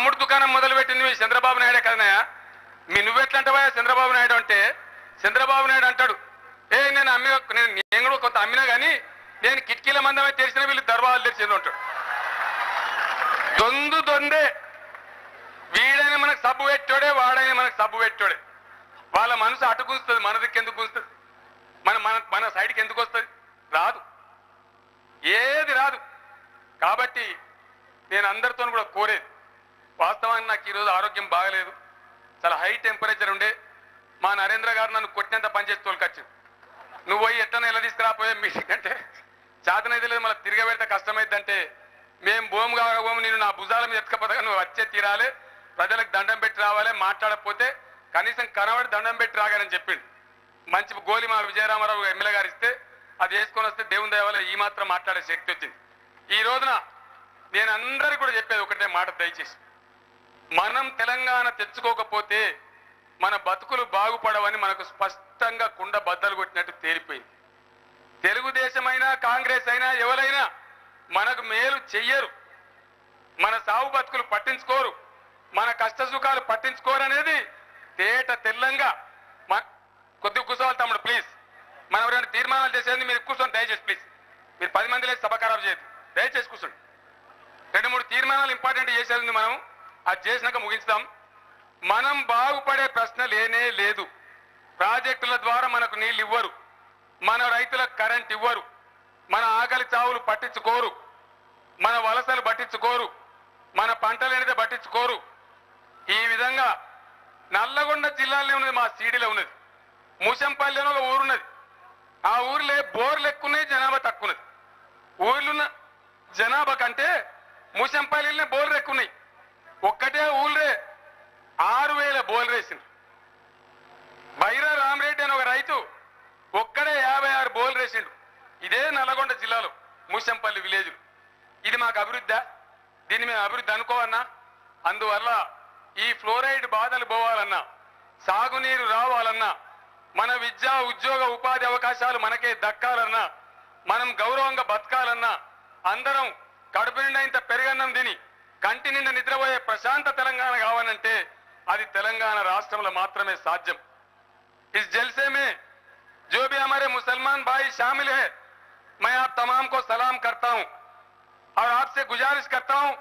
అమ్ముడు దుకాణం మొదలుపెట్టింది మీ చంద్రబాబు నాయుడే కదనయ్య. నువ్వెట్లా అంటావా చంద్రబాబు నాయుడు అంటే? చంద్రబాబు నాయుడు అంటాడు, నేను కూడా కొంత అమ్మినా కానీ నేను కిటికీల మందమే తెరిచిన, వీళ్ళు దర్వాజాలు తెరిచింది అంటాడు. దొందే. వీడైనా మనకు సబ్బు పెట్టాడే, వాడైనా మనకు సబ్బు పెట్టాడే. వాళ్ళ మనసు అటు గుంస్తుంది, మన దిక్కు ఎందుకు గుంస్తుంది? మన సైడ్కి ఎందుకు వస్తుంది? రాదు, ఏది రాదు. కాబట్టి నేను అందరితో కూడా కోరేది, వాస్తవానికి నాకు ఈరోజు ఆరోగ్యం బాగలేదు, చాలా హై టెంపరేచర్ ఉండే. మా నరేంద్ర గారు నన్ను కొట్టినంత పనిచేసి తోలుకొచ్చింది. నువ్వు పోయి ఎట్లా ఎలా తీసుకురాపోయే మీటింగ్ అంటే చేతనైతే లేదు, మళ్ళీ తిరగబెడితే కష్టమైందంటే మేము భూమి కాకపోము, నేను నా భుజాల మీద ఎత్తుకపోతే నువ్వు వచ్చే తీరాలి, ప్రజలకు దండం పెట్టి రావాలి, మాట్లాడకపోతే కనీసం కనబడి దండం పెట్టి రాగానని చెప్పిండు. మంచి గోలి మా విజయరామారావు ఎమ్మెల్యే గారు ఇస్తే అది వేసుకొని వస్తే దేవుని దయ వల్ల ఈ మాత్రం మాట్లాడే శక్తి వచ్చింది. ఈ రోజున నేను అందరికీ కూడా చెప్పేది ఒకటే మాట, దయచేసి మనం తెలంగాణ తెచ్చుకోకపోతే మన బతుకులు బాగుపడవని మనకు స్పష్టంగా కుండ బద్దలు కొట్టినట్టు తేలిపోయింది. తెలుగుదేశమైనా కాంగ్రెస్ అయినా ఎవరైనా మనకు మేలు చెయ్యరు, మన సాగు బతుకులు పట్టించుకోరు, మన కష్ట సుఖాలు పట్టించుకోరు అనేది తేట తెల్లంగా. కొద్దిగా కూర్చోవాలి తమ్ముడు ప్లీజ్. మనం ఎవరైనా తీర్మానాలు చేసేది మీరు కూర్చొని దయచేసి ప్లీజ్. మీరు 10 మంది లేదు సభ ఖరాబు చేయదు, దయచేసి కూర్చోండి. 2-3 తీర్మానాలు ఇంపార్టెంట్ చేసేది మనం, అది చేసినాక ముగించుదాం. మనం బాగుపడే ప్రశ్న లేనే లేదు. ప్రాజెక్టుల ద్వారా మనకు నీళ్ళు ఇవ్వరు, మన రైతులకు కరెంట్ ఇవ్వరు, మన ఆకలి చావులు పట్టించుకోరు, మన వలసలు పట్టించుకోరు, మన పంటలు అనేది పట్టించుకోరు. ఈ విధంగా నల్లగొండ జిల్లాలో ఉన్నది, మా సీడీలో ఉన్నది, ముషంపల్లి అని ఒక ఊరున్నది. ఆ ఊరిలో బోర్లు ఎక్కున్నాయి, జనాభా తక్కువ ఉన్నది. ఊర్లున్న జనాభా కంటే ముషంపల్లిలోనే బోర్లు ఎక్కున్నాయి. ఒక్కటే ఊళ్ళే 6000 బోర్లు వేసింది. బైరా రామరెడ్డి అని ఒక రైతు ఒక్కడే 56 బోర్లు వేసిండు. ఇదే నల్లగొండ జిల్లాలో ముషంపల్లి విలేజ్. ఇది మాకు అభివృద్ధి? దీన్ని మేము అభివృద్ధి అనుకోవన్నా? అందువల్ల ఈ ఫ్లోరైడ్ బాధలు పోవాలన్నా, సాగునీరు రావాలన్నా, మన విద్యా ఉద్యోగ ఉపాధి అవకాశాలు మనకే దక్కాలన్నా, మనం గౌరవంగా బతకాలన్నా, అందరం కడుపు నిండా ఇంత పెరుగన్నం తిని కంటి నిండా నిద్రపోయే ప్రశాంత తెలంగాణ కావాలంటే అది తెలంగాణ రాష్ట్రంలో మాత్రమే సాధ్యం. इस जलसे में जो भी हमारे मुसलमान भाई शामिल है, मैं आप तमाम को सलाम करता हूं और आपसे गुजारिश करता हूं,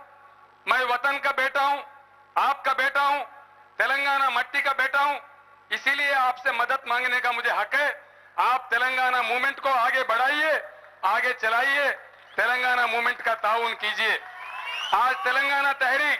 मैं वतन का बेटा हूं, आपका बेटा हूं, तेलंगाना मट्टी का बेटा हूं, इसीलिए आपसे मदद मांगने का मुझे हक है. आप तेलंगाना मूवमेंट को आगे बढ़ाइए, आगे चलाइए, तेलंगाना मूवमेंट का ताउन कीजिए. आज तेलंगाना तहरीक